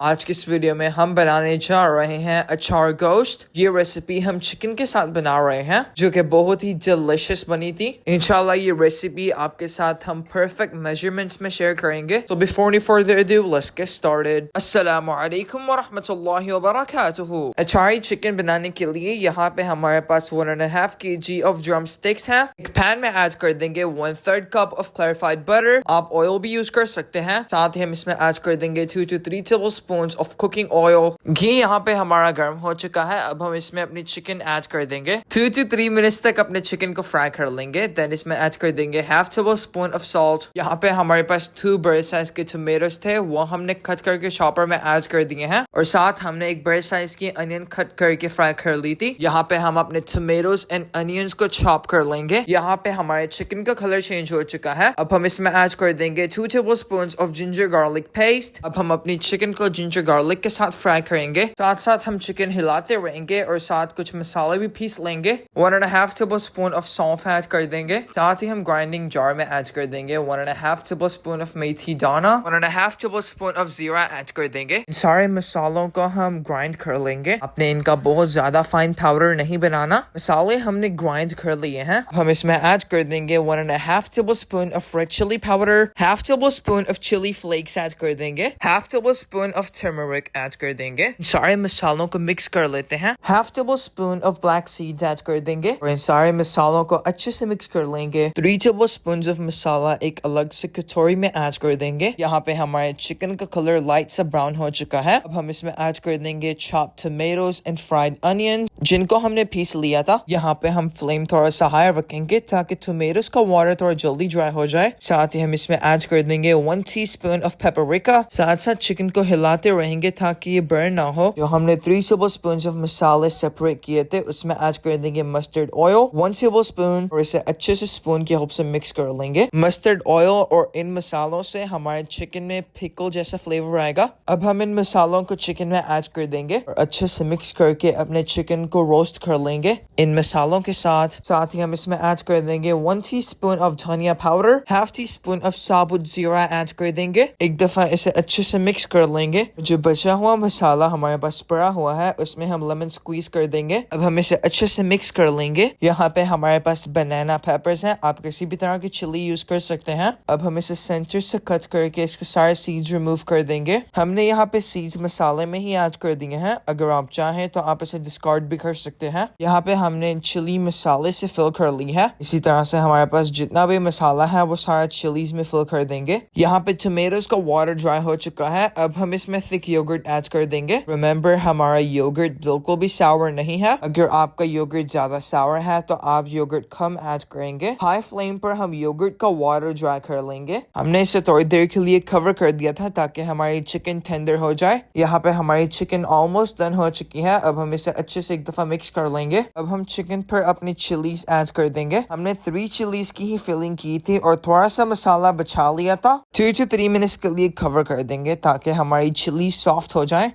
आज की इस वीडियो में हम बनाने जा रहे हैं अचार गोश्त। ये रेसिपी हम चिकन के साथ बना रहे हैं जो कि बहुत ही डिलिशियस बनी थी। इंशाल्लाह ये रेसिपी आपके साथ हम परफेक्ट मेजरमेंट्स में शेयर करेंगे। So before any further ado, let's get started. अस्सलामु अलैकुम व रहमतुल्लाहि व बरकातुहू। अचारी चिकन बनाने के लिए यहाँ पे हमारे पास 1.5 kg of drumsticks है। एक पैन में ऐड कर देंगे 1/3 cup of clarified butter। आप ऑयल भी यूज कर सकते हैं। साथ ही हम इसमें ऐड कर देंगे 2 to 3 tablespoons of cooking oil। घी यहाँ पे हमारा गर्म हो चुका है। अब हम इसमें अपनी चिकन ऐड कर देंगे। 2 to 3 मिनट्स तक अपने चिकन को फ्राई कर लेंगे। देन इसमें ऐड कर देंगे 1/2 tablespoon of salt। यहाँ पे हमारे पास 2 बड़े साइज के टोमेटोज थे, वो हमने कट करके शॉपर में ऐड कर दिए हैं। और साथ हमने एक बड़े साइज की अनियन कट करके फ्राई कर ली थी। यहाँ पे हम अपने टोमेटोज एंड अनियंस को चॉप कर लेंगे। यहाँ पे हमारे चिकन का कलर चेंज हो चुका है। अब हम इसमें ऐड कर देंगे 2 tablespoons of ginger garlic paste। अब हम अपनी चिकन को जिंजर गार्लिक के साथ फ्राई करेंगे। साथ साथ हम चिकन हिलाते रहेंगे और साथ कुछ मसाले भी पीस लेंगे। 1.5 tablespoon of सौंफ ऐड कर देंगे। साथ ही हम ग्राइंडिंग जार में ऐड कर देंगे 1.5 tablespoon of मेथी दाना, 1.5 tablespoon of जीरा ऐड कर देंगे। इन सारे मसालों को हम ग्राइंड कर लेंगे। आपने इनका बहुत ज्यादा फाइन पाउडर नहीं बनाना। मसाले हमने ग्राइंड कर लिए हैं। हम इसमें ऐड कर देंगे 1.5 tablespoon of red chili powder, 1/2 tablespoon of chili flakes add कर देंगे, 1/2 tablespoon of turmeric ऐड कर देंगे। सारे मसालों को मिक्स कर लेते हैं। 1/2 tablespoon of black seeds add कर देंगे और इन सारे मसालों को अच्छे से मिक्स कर लेंगे। 3 tablespoons of मसाला एक अलग से कटोरी में ऐड कर देंगे। यहाँ पे हमारे चिकन का कलर लाइट सा ब्राउन हो चुका है। अब हम इसमें ऐड कर देंगे chopped tomatoes and fried onion जिनको हमने पीस लिया था। यहाँ पे हम फ्लेम थोड़ा सा हाई रखेंगे ताकि टोमेटोज का वाटर थोड़ा जल्दी ड्राई हो जाए। साथ ही हम इसमें ऐड कर देंगे 1 teaspoon of paprika। साथ साथ चिकन को हिलाते रहेंगे ताकि ये बर्न ना हो। जो हमने 3 tablespoons of मसाले सेपरेट किए थे उसमें ऐड कर देंगे मस्टर्ड ऑयल 1 tablespoon और इसे अच्छे से स्पून की हेल्प से मिक्स कर लेंगे। मस्टर्ड ऑयल और इन मसालों से हमारे चिकन में पिकल जैसा फ्लेवर आएगा। अब हम इन मसालों को चिकन में ऐड कर देंगे और अच्छे से मिक्स करके अपने चिकन को रोस्ट कर लेंगे इन मसालों के साथ। साथ ही हम इसमें ऐड कर देंगे 1 teaspoon of धनिया पाउडर, 1/2 teaspoon of साबुत जीरा ऐड कर देंगे। एक दफा इसे अच्छे से मिक्स कर लेंगे। जो बचा हुआ मसाला हमारे पास पड़ा हुआ है उसमें हम लेमन स्क्वीज कर देंगे। अब हम इसे अच्छे से मिक्स कर लेंगे। यहाँ पे हमारे पास बनाना पेपर्स हैं, आप किसी भी तरह की चिली यूज कर सकते हैं। अब हम इसे सेंटर से कट करके इसके सारे सीड्स रिमूव कर देंगे। हमने यहाँ पे सीड्स मसाले में ही ऐड कर दिए हैं। अगर आप चाहें तो आप इसे डिस्कार्ड भी कर सकते हैं। यहाँ पे हमने चिली मसाले से फिल कर ली है। इसी तरह से हमारे पास जितना भी मसाला है वो सारा चिलीज में फिल कर देंगे। यहाँ पे टोमेटोज का वाटर ड्राई हो चुका है। अब हम इसमें थिक योगर्ट ऐड कर देंगे। रिमेंबर हमारा योगर्ट बिल्कुल भी सावर नहीं है। अगर आपका योगर्ट ज्यादा सावर है तो आप योगर्ट कम ऐड करेंगे। हाई फ्लेम पर हम योगर्ट का वाटर ड्राई कर लेंगे। हमने इसे थोड़ी देर के लिए कवर कर दिया था ताकि हमारी चिकन टेंडर हो जाए। यहाँ पे हमारी चिकन ऑलमोस्ट डन हो चुकी है। अब हम इसे अच्छे से एक दफा मिक्स कर लेंगे। अब हम चिकन पर अपनी चिलीज ऐड कर देंगे। हमने 3 चिलीज की ही फिलिंग की थी और थोड़ा सा मसाला बचा लिया था। 2 to 3 मिनट्स के लिए कवर कर देंगे ताकि हमारी चिली सॉफ्ट हो जाए।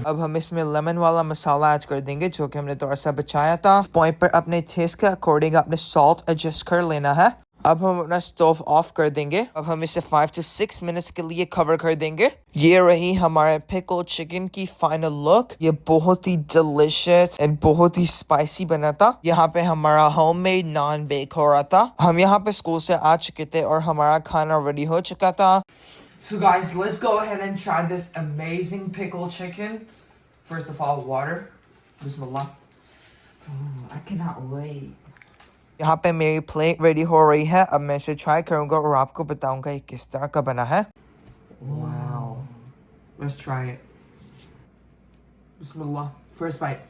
अब हम इसमें लेमन वाला मसाला ऐड कर देंगे जो कि हमने थोड़ा सा बचाया था। इस पॉइंट पर अपने टेस्ट के अकॉर्डिंग अपने सॉल्ट एडजस्ट कर लेना है। अब हम अपना स्टोव ऑफ कर देंगे। अब हम इसे 5 to 6 मिनट्स के लिए कवर कर देंगे। ये रही हमारे पिकल चिकन की फाइनल लुक। ये बहुत ही डिलिशियस एंड बहुत ही स्पाइसी बना था। यहाँ पे हमारा होममेड नॉन बेक हो रहा था। हम यहाँ पे स्कूल से आ चुके थे और हमारा खाना रेडी हो चुका था। So guys, let's go ahead and try this amazing pickle chicken. First of all, water. Bismillah. I cannot wait. यहाँ पे मेरी प्लेट रेडी हो रही है। अब मैं इसे ट्राई करूंगा और आपको बताऊंगा ये किस तरह का बना है। Wow. Let's try it. Bismillah. First bite.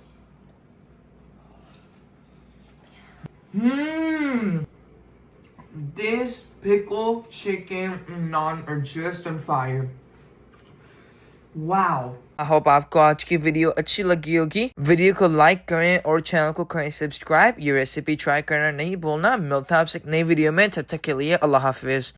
This pickle chicken naan are just on fire. Wow. I hope आपको आज की वीडियो अच्छी लगी होगी। वीडियो को लाइक करें और चैनल को करें सब्सक्राइब। ये रेसिपी ट्राई करना नहीं भूलना। मिलता है आपसे एक नई वीडियो में, तब तक के लिए अल्लाह हाफिज।